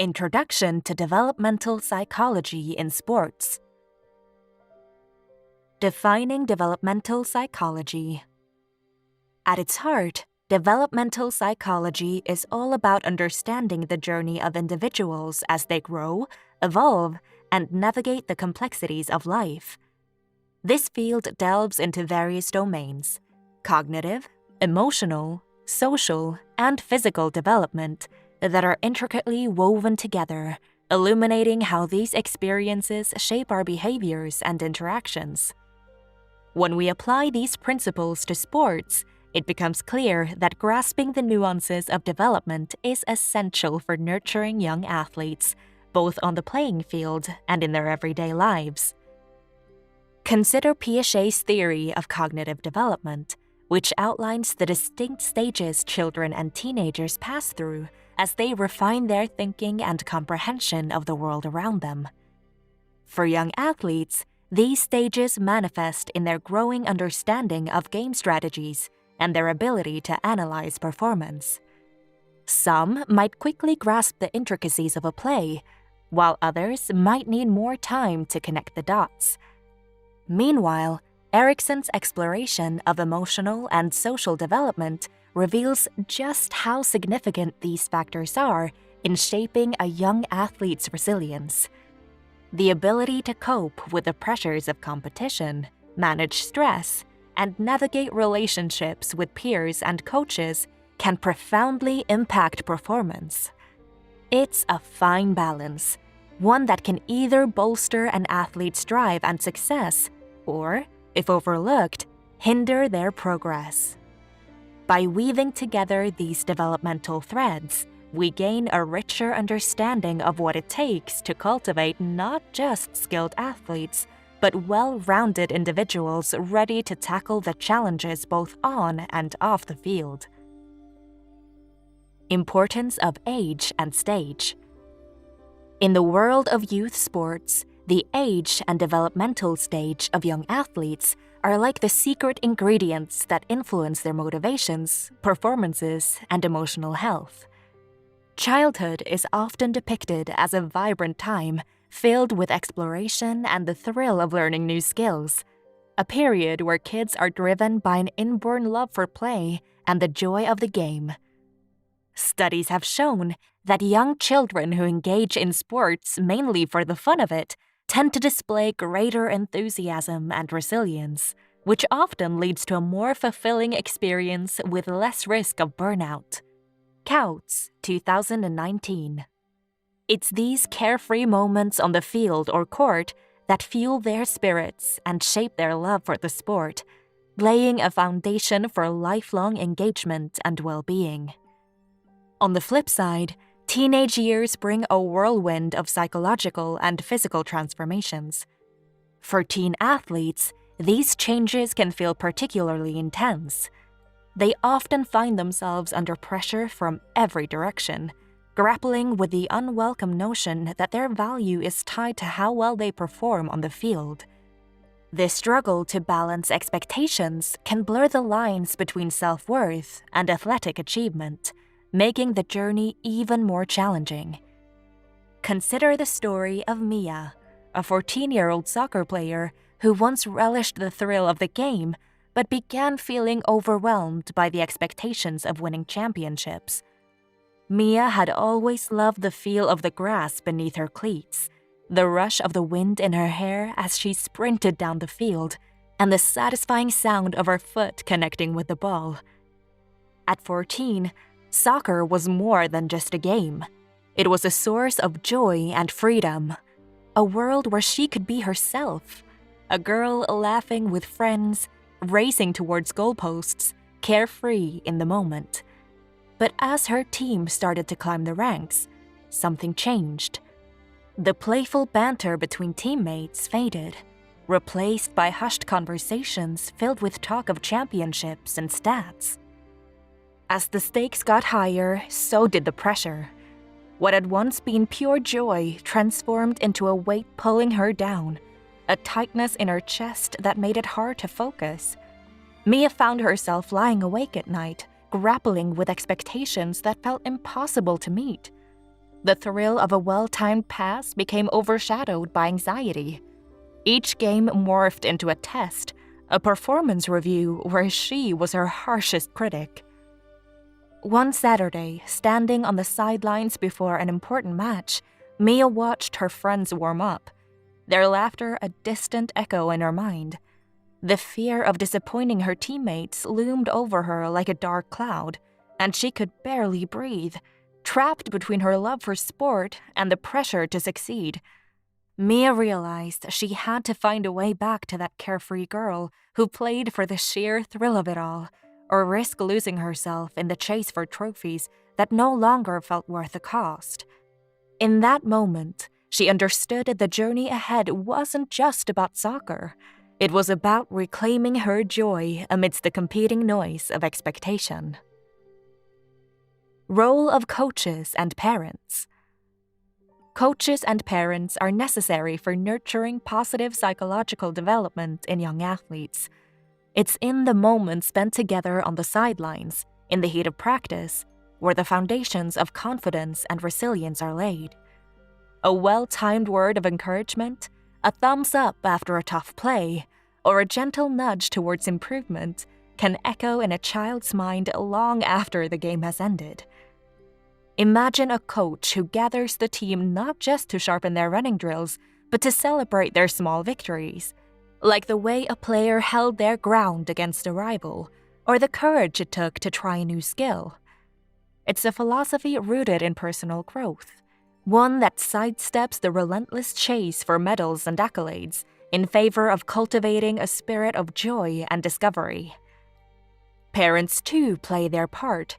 Introduction to Developmental Psychology in Sports. Defining developmental psychology. At its heart, developmental psychology is all about understanding the journey of individuals as they grow, evolve, and navigate the complexities of life. This field delves into various domains: cognitive, emotional, social, and physical development that are intricately woven together, illuminating how these experiences shape our behaviors and interactions. When we apply these principles to sports, it becomes clear that grasping the nuances of development is essential for nurturing young athletes, both on the playing field and in their everyday lives. Consider Piaget's theory of cognitive development, which outlines the distinct stages children and teenagers pass through as they refine their thinking and comprehension of the world around them. For young athletes, these stages manifest in their growing understanding of game strategies and their ability to analyze performance. Some might quickly grasp the intricacies of a play, while others might need more time to connect the dots. Meanwhile, Erikson's exploration of emotional and social development reveals just how significant these factors are in shaping a young athlete's resilience. The ability to cope with the pressures of competition, manage stress, and navigate relationships with peers and coaches can profoundly impact performance. It's a fine balance, one that can either bolster an athlete's drive and success, or, if overlooked, hinder their progress. By weaving together these developmental threads, we gain a richer understanding of what it takes to cultivate not just skilled athletes, but well-rounded individuals ready to tackle the challenges both on and off the field. Importance of age and stage. In the world of youth sports, the age and developmental stage of young athletes are like the secret ingredients that influence their motivations, performances, and emotional health. Childhood is often depicted as a vibrant time filled with exploration and the thrill of learning new skills, a period where kids are driven by an inborn love for play and the joy of the game. Studies have shown that young children who engage in sports mainly for the fun of it tend to display greater enthusiasm and resilience, which often leads to a more fulfilling experience with less risk of burnout. Couts, 2019. It's these carefree moments on the field or court that fuel their spirits and shape their love for the sport, laying a foundation for lifelong engagement and well-being. On the flip side, teenage years bring a whirlwind of psychological and physical transformations. For teen athletes, these changes can feel particularly intense. They often find themselves under pressure from every direction, grappling with the unwelcome notion that their value is tied to how well they perform on the field. This struggle to balance expectations can blur the lines between self-worth and athletic achievement, making the journey even more challenging. Consider the story of Mia, a 14-year-old soccer player who once relished the thrill of the game but began feeling overwhelmed by the expectations of winning championships. Mia had always loved the feel of the grass beneath her cleats, the rush of the wind in her hair as she sprinted down the field, and the satisfying sound of her foot connecting with the ball. At 14, soccer was more than just a game. It was a source of joy and freedom, a world where she could be herself, a girl laughing with friends, racing towards goalposts, carefree in the moment. But as her team started to climb the ranks, something changed. The playful banter between teammates faded, replaced by hushed conversations filled with talk of championships and stats. As the stakes got higher, so did the pressure. What had once been pure joy transformed into a weight pulling her down, a tightness in her chest that made it hard to focus. Mia found herself lying awake at night, grappling with expectations that felt impossible to meet. The thrill of a well-timed pass became overshadowed by anxiety. Each game morphed into a test, a performance review where she was her harshest critic. One Saturday, standing on the sidelines before an important match, Mia watched her friends warm up, their laughter a distant echo in her mind. The fear of disappointing her teammates loomed over her like a dark cloud, and she could barely breathe, trapped between her love for sport and the pressure to succeed. Mia realized she had to find a way back to that carefree girl who played for the sheer thrill of it all, or risk losing herself in the chase for trophies that no longer felt worth the cost. In that moment, she understood the journey ahead wasn't just about soccer. It was about reclaiming her joy amidst the competing noise of expectation. Role of coaches and parents. Coaches and parents are necessary for nurturing positive psychological development in young athletes. It's in the moments spent together on the sidelines, in the heat of practice, where the foundations of confidence and resilience are laid. A well-timed word of encouragement, a thumbs up after a tough play, or a gentle nudge towards improvement can echo in a child's mind long after the game has ended. Imagine a coach who gathers the team not just to sharpen their running drills, but to celebrate their small victories, like the way a player held their ground against a rival, or the courage it took to try a new skill. It's a philosophy rooted in personal growth, one that sidesteps the relentless chase for medals and accolades in favor of cultivating a spirit of joy and discovery. Parents, too, play their part,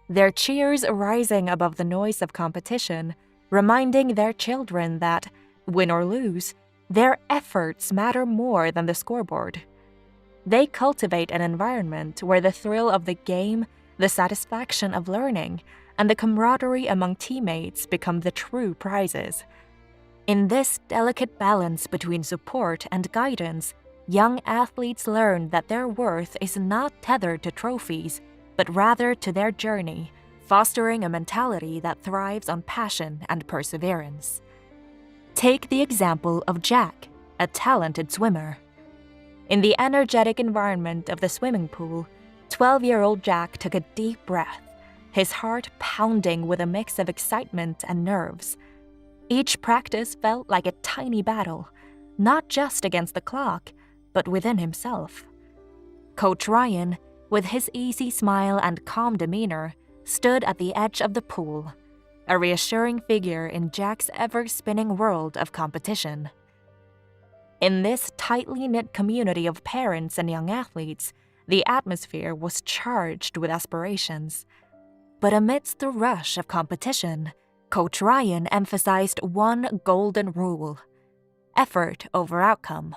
their cheers rising above the noise of competition, reminding their children that, win or lose, their efforts matter more than the scoreboard. They cultivate an environment where the thrill of the game, the satisfaction of learning, and the camaraderie among teammates become the true prizes. In this delicate balance between support and guidance, young athletes learn that their worth is not tethered to trophies, but rather to their journey, fostering a mentality that thrives on passion and perseverance. Take the example of Jack, a talented swimmer. In the energetic environment of the swimming pool, 12-year-old Jack took a deep breath, his heart pounding with a mix of excitement and nerves. Each practice felt like a tiny battle, not just against the clock, but within himself. Coach Ryan, with his easy smile and calm demeanor, stood at the edge of the pool, a reassuring figure in Jack's ever-spinning world of competition. In this tightly knit community of parents and young athletes, the atmosphere was charged with aspirations. But amidst the rush of competition, Coach Ryan emphasized one golden rule: effort over outcome.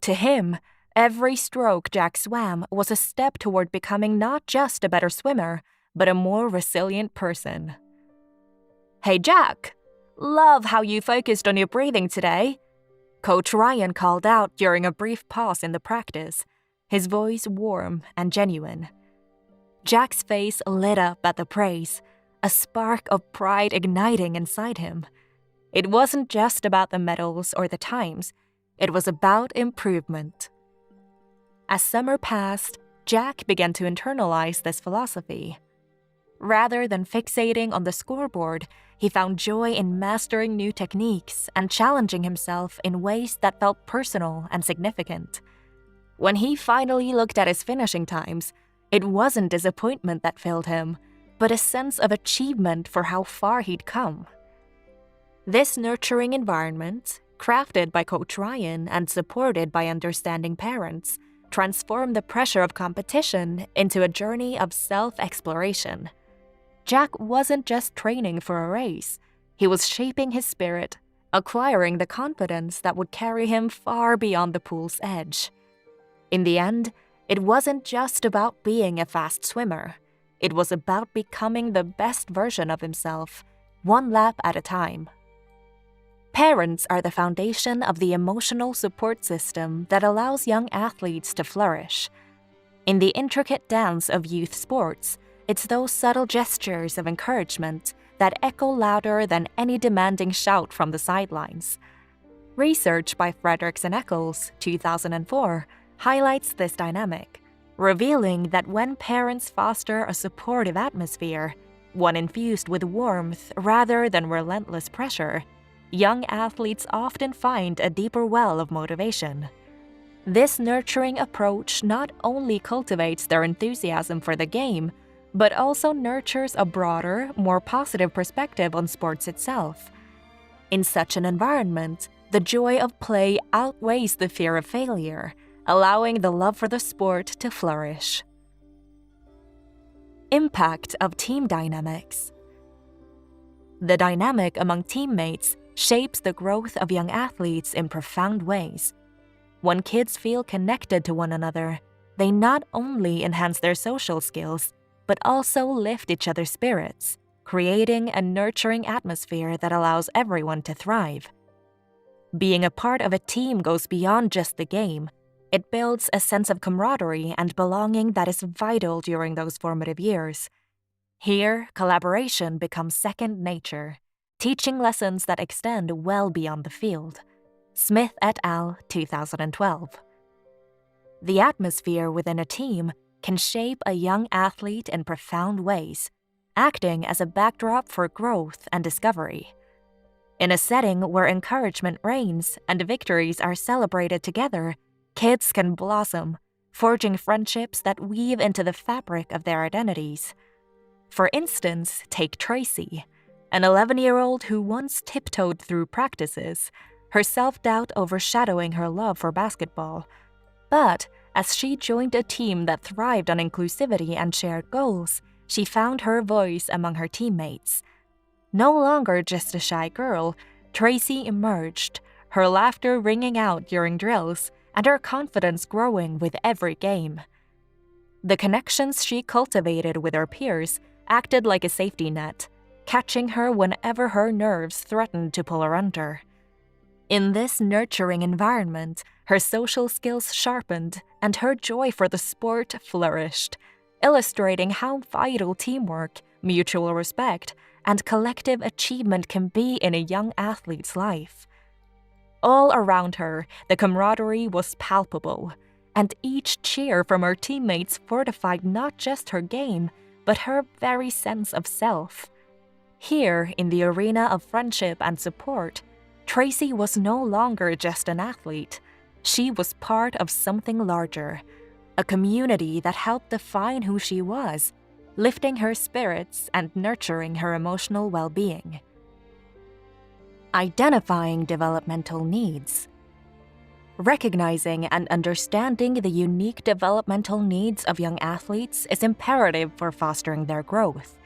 To him, every stroke Jack swam was a step toward becoming not just a better swimmer, but a more resilient person. "Hey Jack, love how you focused on your breathing today," Coach Ryan called out during a brief pause in the practice, his voice warm and genuine. Jack's face lit up at the praise, a spark of pride igniting inside him. It wasn't just about the medals or the times, it was about improvement. As summer passed, Jack began to internalize this philosophy. Rather than fixating on the scoreboard, he found joy in mastering new techniques and challenging himself in ways that felt personal and significant. When he finally looked at his finishing times, it wasn't disappointment that filled him, but a sense of achievement for how far he'd come. This nurturing environment, crafted by Coach Ryan and supported by understanding parents, transformed the pressure of competition into a journey of self-exploration. Jack wasn't just training for a race, he was shaping his spirit, acquiring the confidence that would carry him far beyond the pool's edge. In the end, it wasn't just about being a fast swimmer. It was about becoming the best version of himself, one lap at a time. Parents are the foundation of the emotional support system that allows young athletes to flourish. In the intricate dance of youth sports, it's those subtle gestures of encouragement, that echo louder than any demanding shout from the sidelines. Research by Fredericks and Eccles, 2004, highlights this dynamic, revealing that when parents foster a supportive atmosphere, one infused with warmth rather than relentless pressure, young athletes often find a deeper well of motivation. This nurturing approach not only cultivates their enthusiasm for the game, but also nurtures a broader, more positive perspective on sports itself. In such an environment, the joy of play outweighs the fear of failure, allowing the love for the sport to flourish. Impact of team dynamics. The dynamic among teammates shapes the growth of young athletes in profound ways. When kids feel connected to one another, they not only enhance their social skills, but also lift each other's spirits, creating a nurturing atmosphere that allows everyone to thrive. Being a part of a team goes beyond just the game. It builds a sense of camaraderie and belonging that is vital during those formative years. Here, collaboration becomes second nature, teaching lessons that extend well beyond the field. Smith et al., 2012. The atmosphere within a team can shape a young athlete in profound ways, acting as a backdrop for growth and discovery. In a setting where encouragement reigns and victories are celebrated together, kids can blossom, forging friendships that weave into the fabric of their identities. For instance, take Tracy, an 11-year-old who once tiptoed through practices, her self-doubt overshadowing her love for basketball. But as she joined a team that thrived on inclusivity and shared goals, she found her voice among her teammates. No longer just a shy girl, Tracy emerged, her laughter ringing out during drills and her confidence growing with every game. The connections she cultivated with her peers acted like a safety net, catching her whenever her nerves threatened to pull her under. In this nurturing environment, her social skills sharpened and her joy for the sport flourished, illustrating how vital teamwork, mutual respect, and collective achievement can be in a young athlete's life. All around her, the camaraderie was palpable, and each cheer from her teammates fortified not just her game, but her very sense of self. Here, in the arena of friendship and support, Tracy was no longer just an athlete. She was part of something larger, a community that helped define who she was, lifting her spirits and nurturing her emotional well-being. Identifying developmental needs. Recognizing and understanding the unique developmental needs of young athletes is imperative for fostering their growth.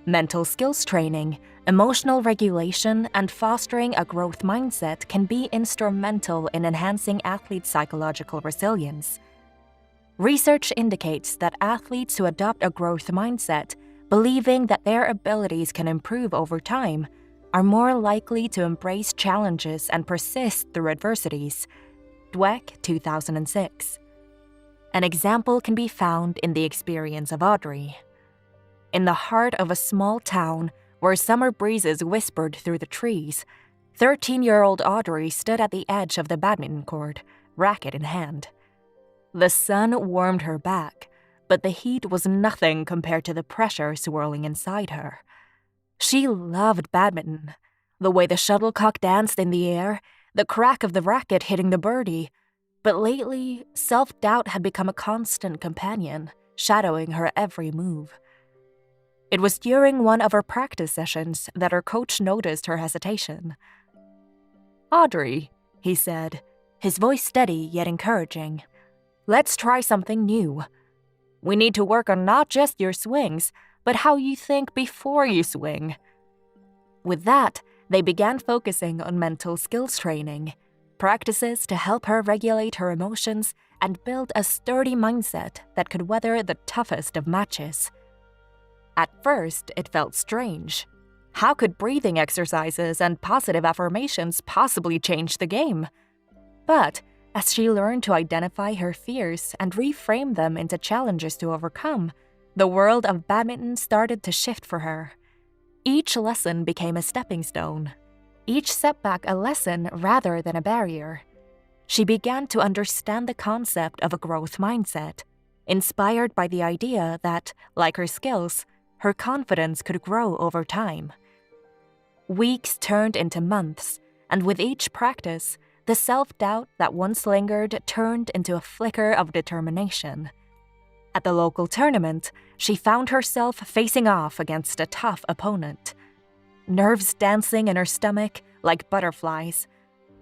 Mental skills training, emotional regulation, and fostering a growth mindset can be instrumental in enhancing athletes' psychological resilience. Research indicates that athletes who adopt a growth mindset, believing that their abilities can improve over time, are more likely to embrace challenges and persist through adversities. Dweck, 2006. An example can be found in the experience of Audrey. In the heart of a small town where summer breezes whispered through the trees, 13-year-old Audrey stood at the edge of the badminton court, racket in hand. The sun warmed her back, but the heat was nothing compared to the pressure swirling inside her. She loved badminton, the way the shuttlecock danced in the air, the crack of the racket hitting the birdie. But lately, self-doubt had become a constant companion, shadowing her every move. It was during one of her practice sessions that her coach noticed her hesitation. "Audrey," he said, his voice steady yet encouraging, "let's try something new. We need to work on not just your swings, but how you think before you swing." With that, they began focusing on mental skills training, practices to help her regulate her emotions and build a sturdy mindset that could weather the toughest of matches. At first, it felt strange. How could breathing exercises and positive affirmations possibly change the game? But as she learned to identify her fears and reframe them into challenges to overcome, the world of badminton started to shift for her. Each lesson became a stepping stone, each setback a lesson rather than a barrier. She began to understand the concept of a growth mindset, inspired by the idea that, like her skills, her confidence could grow over time. Weeks turned into months, and with each practice, the self-doubt that once lingered turned into a flicker of determination. At the local tournament, she found herself facing off against a tough opponent. Nerves dancing in her stomach like butterflies.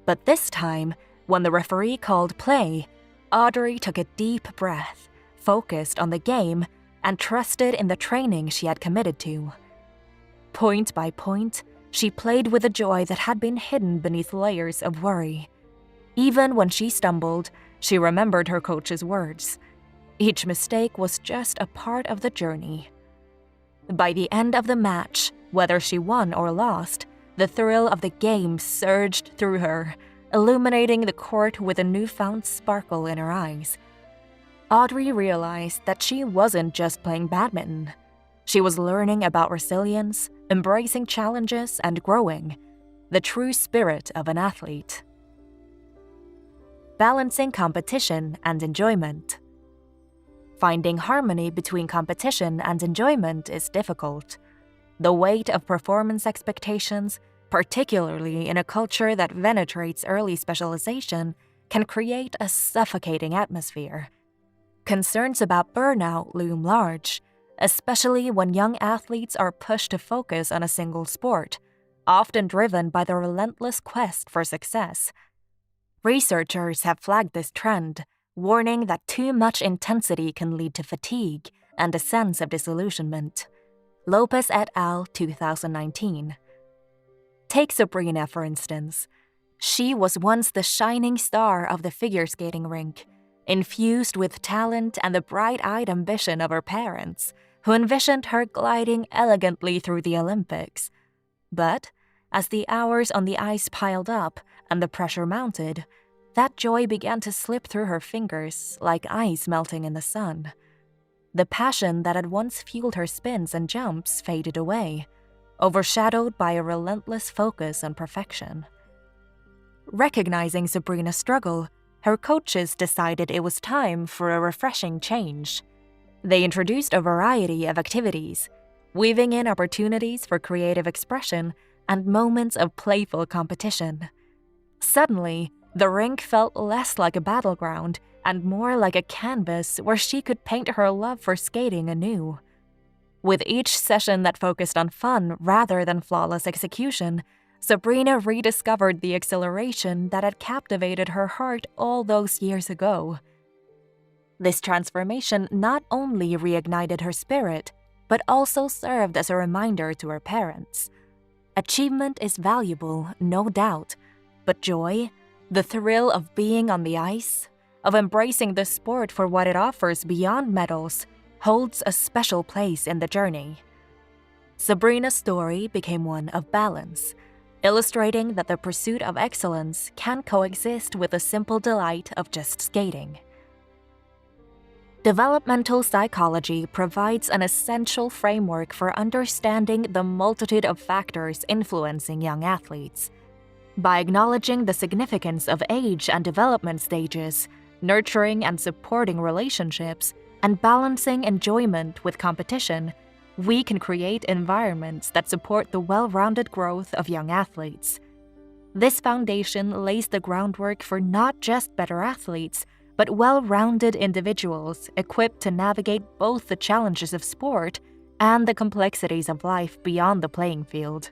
But this time, when the referee called play, Audrey took a deep breath, focused on the game, and trusted in the training she had committed to. Point by point, she played with a joy that had been hidden beneath layers of worry. Even when she stumbled, she remembered her coach's words. Each mistake was just a part of the journey. By the end of the match, whether she won or lost, the thrill of the game surged through her, illuminating the court with a newfound sparkle in her eyes. Audrey realized that she wasn't just playing badminton. She was learning about resilience, embracing challenges, and growing, the true spirit of an athlete. Balancing competition and enjoyment. Finding harmony between competition and enjoyment is difficult. The weight of performance expectations, particularly in a culture that venerates early specialization, can create a suffocating atmosphere. Concerns about burnout loom large, especially when young athletes are pushed to focus on a single sport, often driven by the relentless quest for success. Researchers have flagged this trend, warning that too much intensity can lead to fatigue and a sense of disillusionment. Lopez et al. 2019. Take Sabrina, for instance. She was once the shining star of the figure skating rink, infused with talent and the bright-eyed ambition of her parents, who envisioned her gliding elegantly through the Olympics. But, as the hours on the ice piled up and the pressure mounted, that joy began to slip through her fingers like ice melting in the sun. The passion that had once fueled her spins and jumps faded away, overshadowed by a relentless focus on perfection. Recognizing Sabrina's struggle, her coaches decided it was time for a refreshing change. They introduced a variety of activities, weaving in opportunities for creative expression and moments of playful competition. Suddenly, the rink felt less like a battleground and more like a canvas where she could paint her love for skating anew. With each session that focused on fun rather than flawless execution, Sabrina rediscovered the exhilaration that had captivated her heart all those years ago. This transformation not only reignited her spirit, but also served as a reminder to her parents. Achievement is valuable, no doubt, but joy, the thrill of being on the ice, of embracing the sport for what it offers beyond medals, holds a special place in the journey. Sabrina's story became one of balance, illustrating that the pursuit of excellence can coexist with the simple delight of just skating. Developmental psychology provides an essential framework for understanding the multitude of factors influencing young athletes. By acknowledging the significance of age and development stages, nurturing and supporting relationships, and balancing enjoyment with competition, we can create environments that support the well-rounded growth of young athletes. This foundation lays the groundwork for not just better athletes, but well-rounded individuals equipped to navigate both the challenges of sport and the complexities of life beyond the playing field.